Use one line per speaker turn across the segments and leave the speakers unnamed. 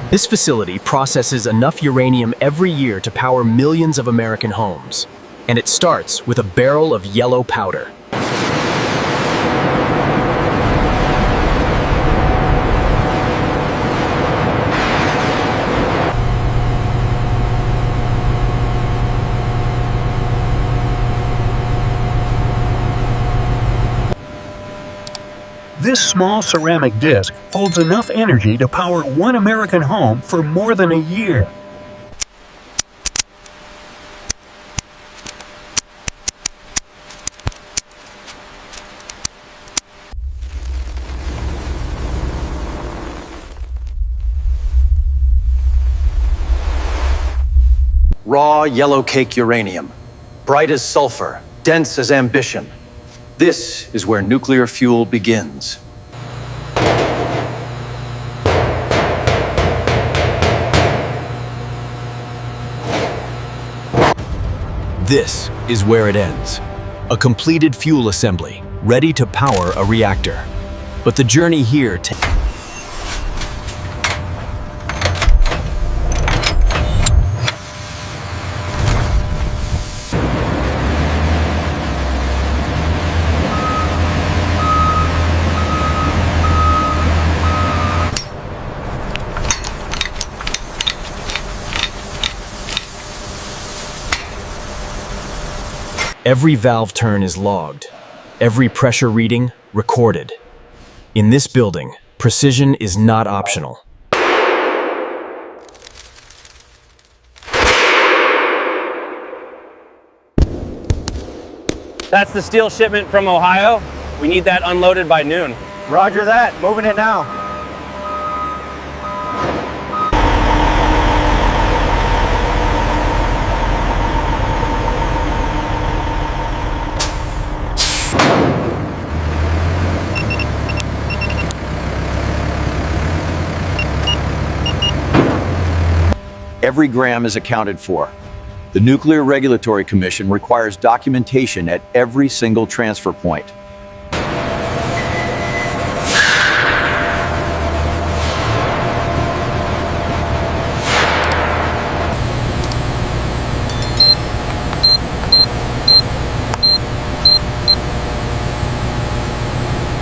This facility processes enough uranium every year to power millions of American homes. And it starts with a barrel of yellow powder.
This small ceramic disc holds enough energy to power one American home for more than a year.
Raw yellow cake uranium, bright as sulfur, dense as ambition. This is where nuclear fuel begins.
This is where it ends. A completed fuel assembly, ready to power a reactor. But the journey here Every valve turn is logged, every pressure reading recorded. In this building, precision is not optional.
That's the steel shipment from Ohio. We need that unloaded by noon.
Roger that. Moving it now.
Every gram is accounted for. The Nuclear Regulatory Commission requires documentation at every single transfer point.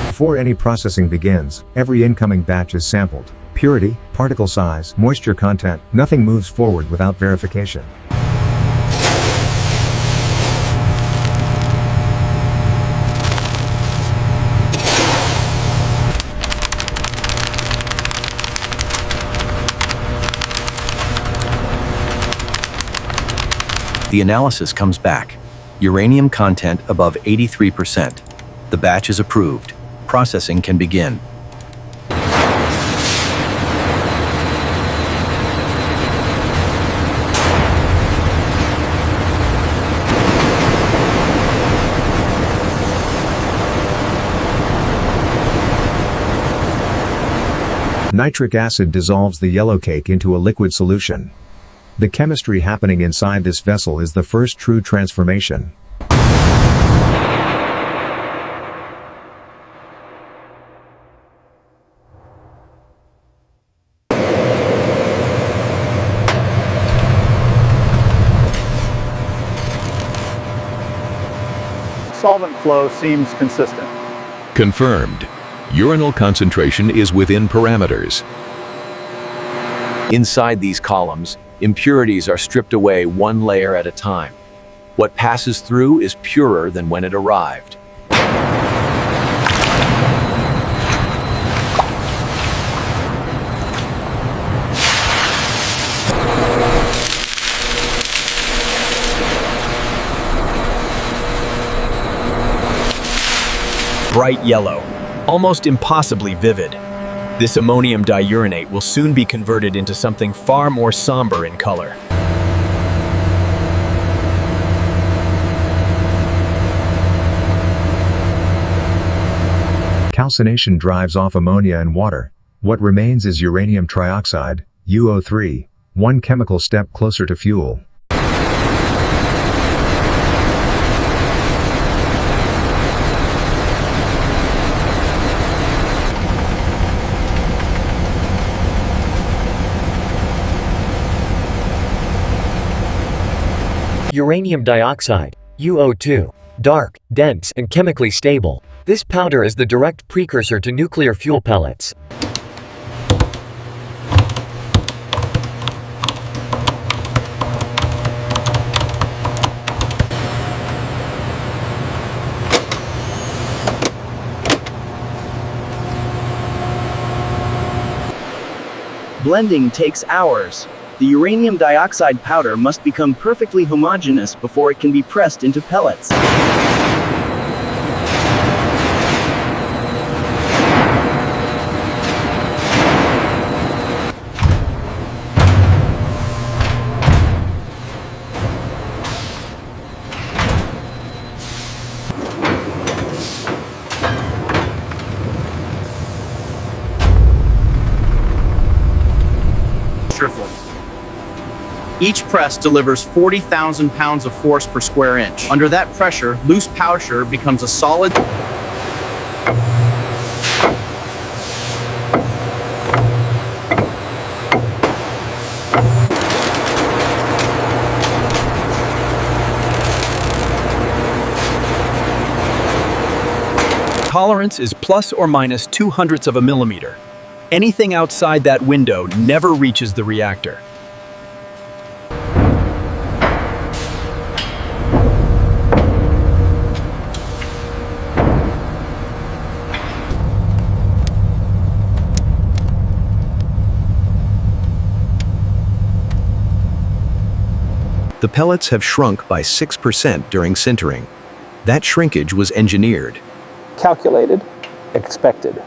Before any processing begins, every incoming batch is sampled. Purity, particle size, moisture content, nothing moves forward without verification.
The analysis comes back. Uranium content above 83%. The batch is approved. Processing can begin.
Nitric acid dissolves the yellow cake into a liquid solution. The chemistry happening inside this vessel is the first true transformation.
Solvent flow seems consistent.
Confirmed. Urinal concentration is within parameters.
Inside these columns, impurities are stripped away one layer at a time. What passes through is purer than when it arrived.
Bright yellow, almost impossibly vivid. This ammonium diuranate will soon be converted into something far more somber in color.
Calcination drives off ammonia and water. What remains is uranium trioxide, UO3, one chemical step closer to fuel.
Uranium dioxide, UO2. Dark, dense, and chemically stable. This powder is the direct precursor to nuclear fuel pellets.
Blending takes hours. The uranium dioxide powder must become perfectly homogeneous before it can be pressed into pellets.
Each press delivers 40,000 pounds of force per square inch. Under that pressure, loose powder becomes a solid.
Tolerance is plus or minus 0.02 of a millimeter. Anything outside that window never reaches the reactor.
The pellets have shrunk by 6% during sintering. That shrinkage was engineered.
Calculated, expected.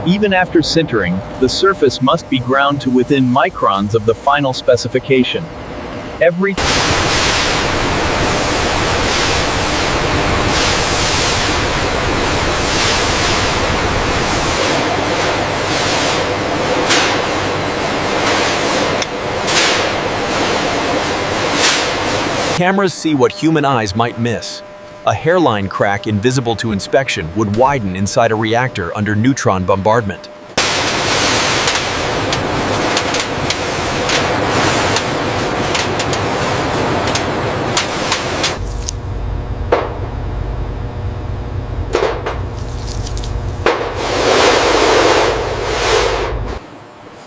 Even after sintering, the surface must be ground to within microns of the final specification. Every cameras see what human eyes might miss. A hairline crack invisible to inspection would widen inside a reactor under neutron bombardment.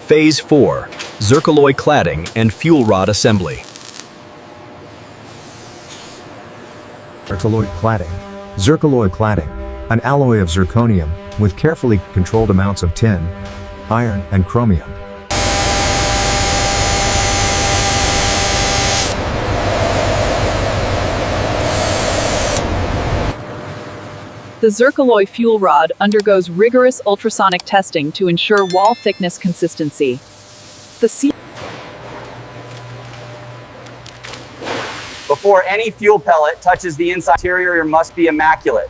Phase 4: Zircaloy cladding and fuel rod assembly.
Zircaloy cladding. Zircaloy cladding, an alloy of zirconium, with carefully controlled amounts of tin, iron, and chromium.
The Zircaloy fuel rod undergoes rigorous ultrasonic testing to ensure wall thickness consistency.
Before any fuel pellet touches the inside, interior must be immaculate.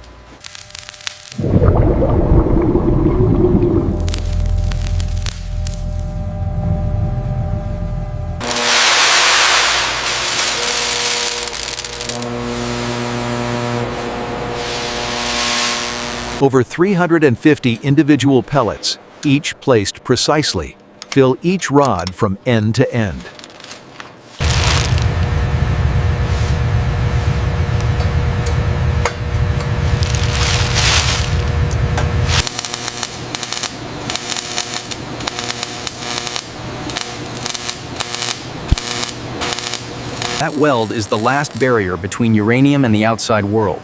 Over 350 individual pellets, each placed precisely, fill each rod from end to end.
That weld is the last barrier between uranium and the outside world.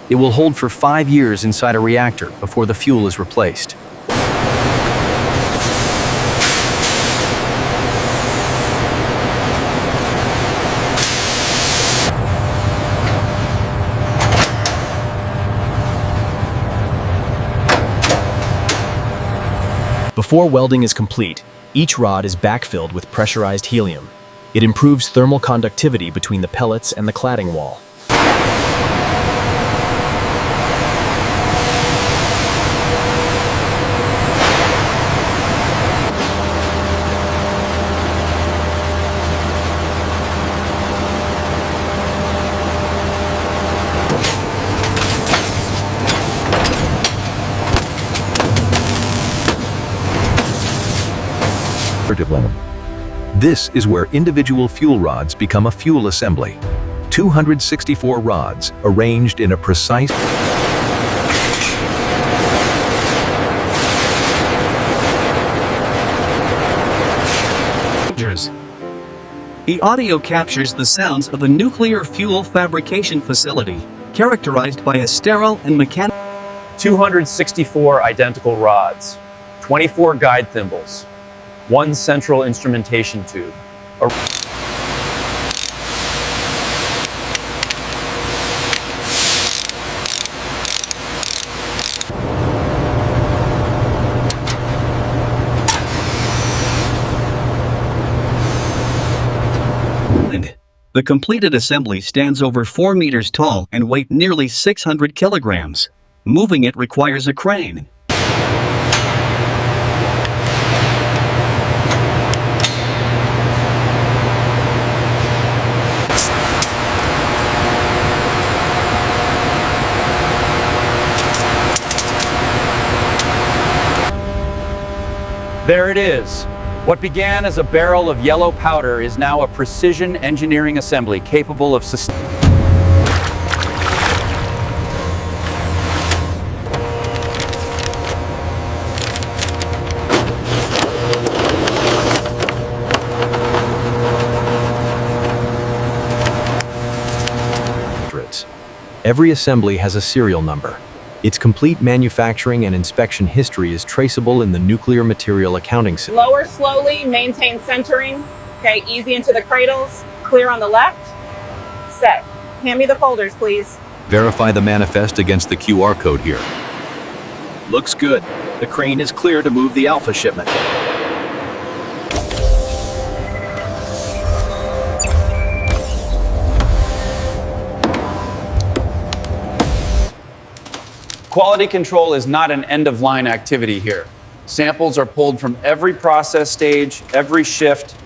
It will hold for 5 years inside a reactor before the fuel is replaced. Before welding is complete, each rod is backfilled with pressurized helium. It improves thermal conductivity between the pellets and the cladding wall.
operative limit. This is where individual fuel rods become a fuel assembly. 264 rods arranged in a precise
The audio captures the sounds of a nuclear fuel fabrication facility, characterized by a sterile and mechanical
264 identical rods, 24 guide thimbles, one central instrumentation tube.
The completed assembly stands over 4 meters tall and weighs nearly 600 kilograms. Moving it requires a crane.
There it is. What began as a barrel of yellow powder is now a precision engineering assembly capable of
Every assembly has a serial number. Its complete manufacturing and inspection history is traceable in the nuclear material accounting system.
Lower slowly, maintain centering. Okay, easy into the cradles. Clear on the left. Set. Hand me the folders, please.
Verify the manifest against the QR code here.
Looks good. The crane is clear to move the Alpha shipment.
Quality control is not an end-of-line activity here. Samples are pulled from every process stage, every shift.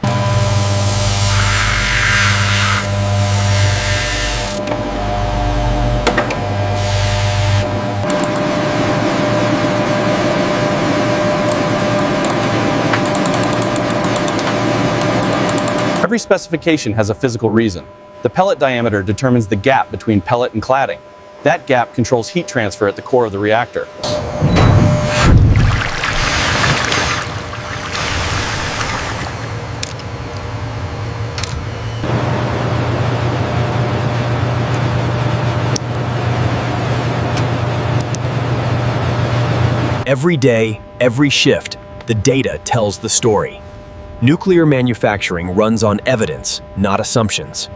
Every specification has a physical reason. The pellet diameter determines the gap between pellet and cladding. That gap controls heat transfer at the core of the reactor.
Every day, every shift, the data tells the story. Nuclear manufacturing runs on evidence, not assumptions.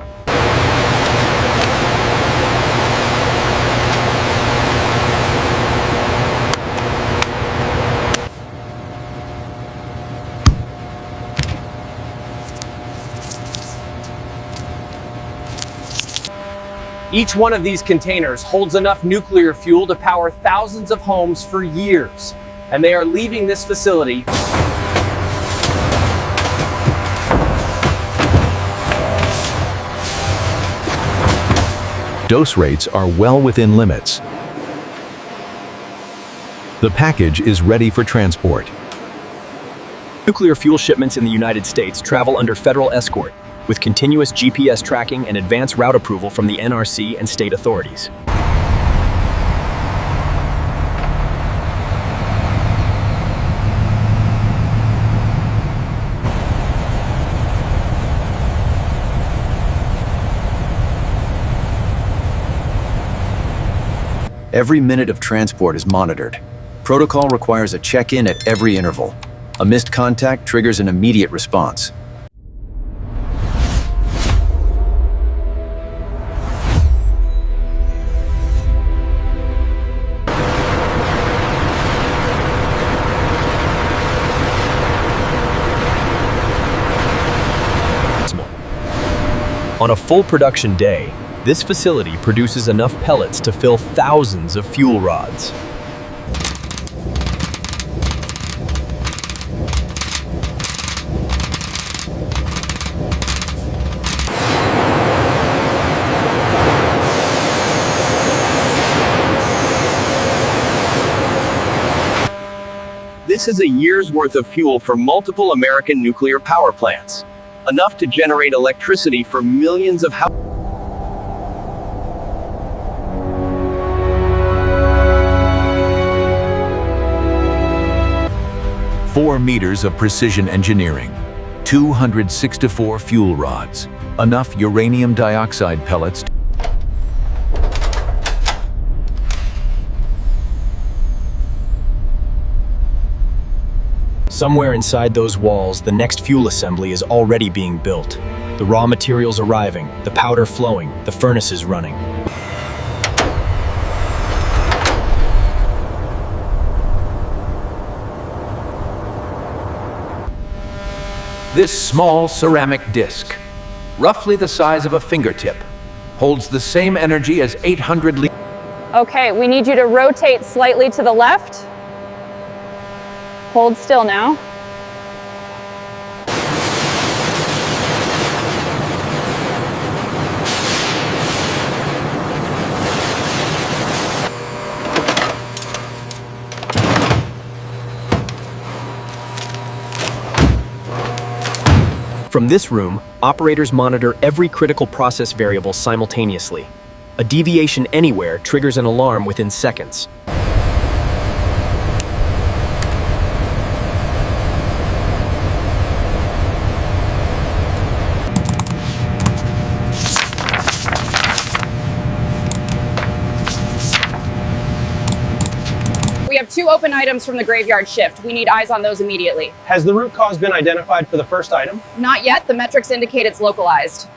Each one of these containers holds enough nuclear fuel to power thousands of homes for years. And they are leaving this facility
Dose rates are well within limits. The package is ready for transport.
Nuclear fuel shipments in the United States travel under federal escort, with continuous GPS tracking and advanced route approval from the NRC and state authorities.
Every minute of transport is monitored. Protocol requires a check-in at every interval. A missed contact triggers an immediate response.
On a full production day, this facility produces enough pellets to fill thousands of fuel rods.
This is a year's worth of fuel for multiple American nuclear power plants. Enough to generate electricity for millions of households.
4 meters of precision engineering, 264 fuel rods, enough uranium dioxide pellets.
Somewhere inside those walls, the next fuel assembly is already being built. The raw materials arriving, the powder flowing, the furnaces running.
This small ceramic disc, roughly the size of a fingertip, holds the same energy as 800 liters.
Okay, we need you to rotate slightly to the left. Hold still now.
From this room, operators monitor every critical process variable simultaneously. A deviation anywhere triggers an alarm within seconds.
We have 2 open items from the graveyard shift. We need eyes on those immediately.
Has the root cause been identified for the first item?
Not yet. The metrics indicate it's localized.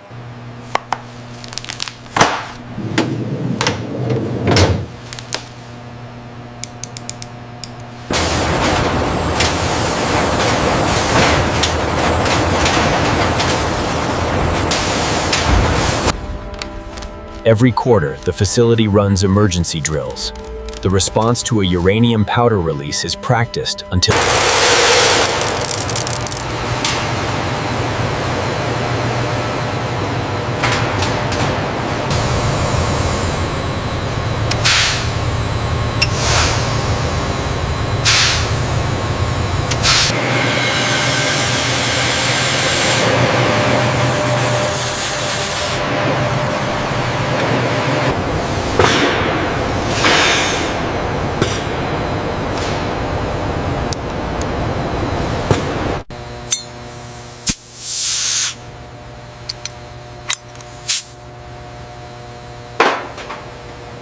Every quarter, the facility runs emergency drills. The response to a uranium powder release is practiced until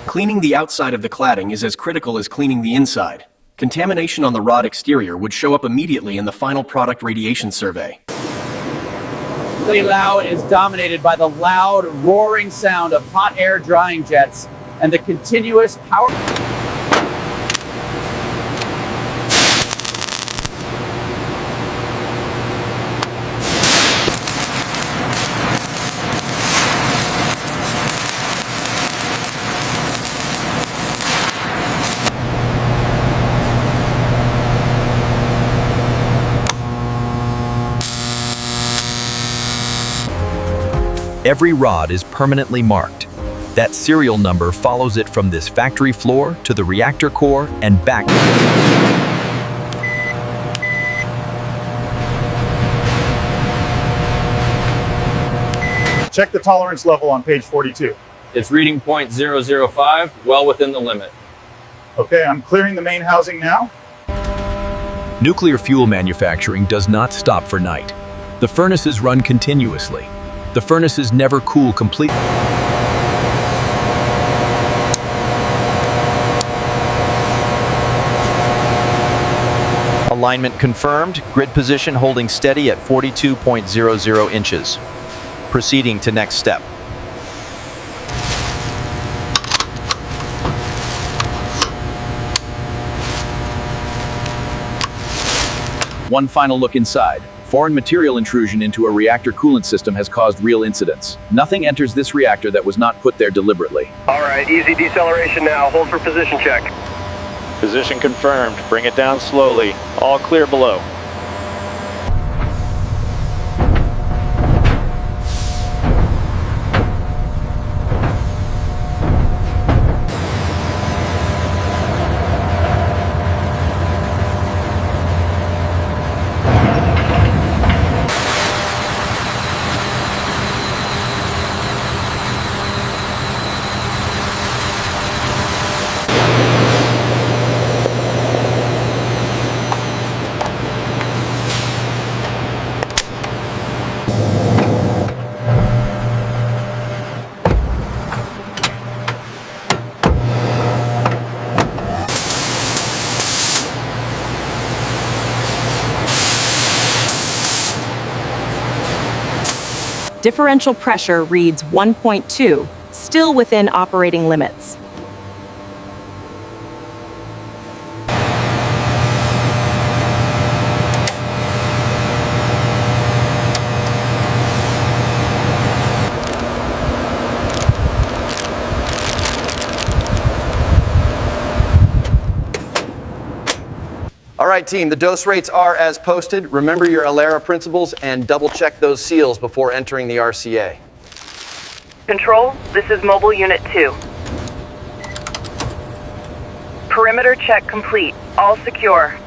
cleaning the outside of the cladding is as critical as cleaning the inside. Contamination on the rod exterior would show up immediately in the final product radiation survey.
Really loud is dominated by the loud, roaring sound of hot air drying jets and the continuous power.
Every rod is permanently marked. That serial number follows it from this factory floor to the reactor core and back.
Check the tolerance level on page 42.
It's reading .005, well within the limit.
Okay, I'm clearing the main housing now.
Nuclear fuel manufacturing does not stop for night. The furnaces run continuously. The furnaces never cool completely.
Alignment confirmed, grid position holding steady at 42.00 inches. Proceeding to next step.
One final look inside. Foreign material intrusion into a reactor coolant system has caused real incidents. Nothing enters this reactor that was not put there deliberately.
All right, easy deceleration now. Hold for position check. Position confirmed. Bring it down slowly. All clear below.
Differential pressure reads 1.2, still within operating limits.
All right, team, the dose rates are as posted. Remember your Alera principles and double check those seals before entering the RCA.
Control, this is Mobile Unit 2. Perimeter check complete. All secure.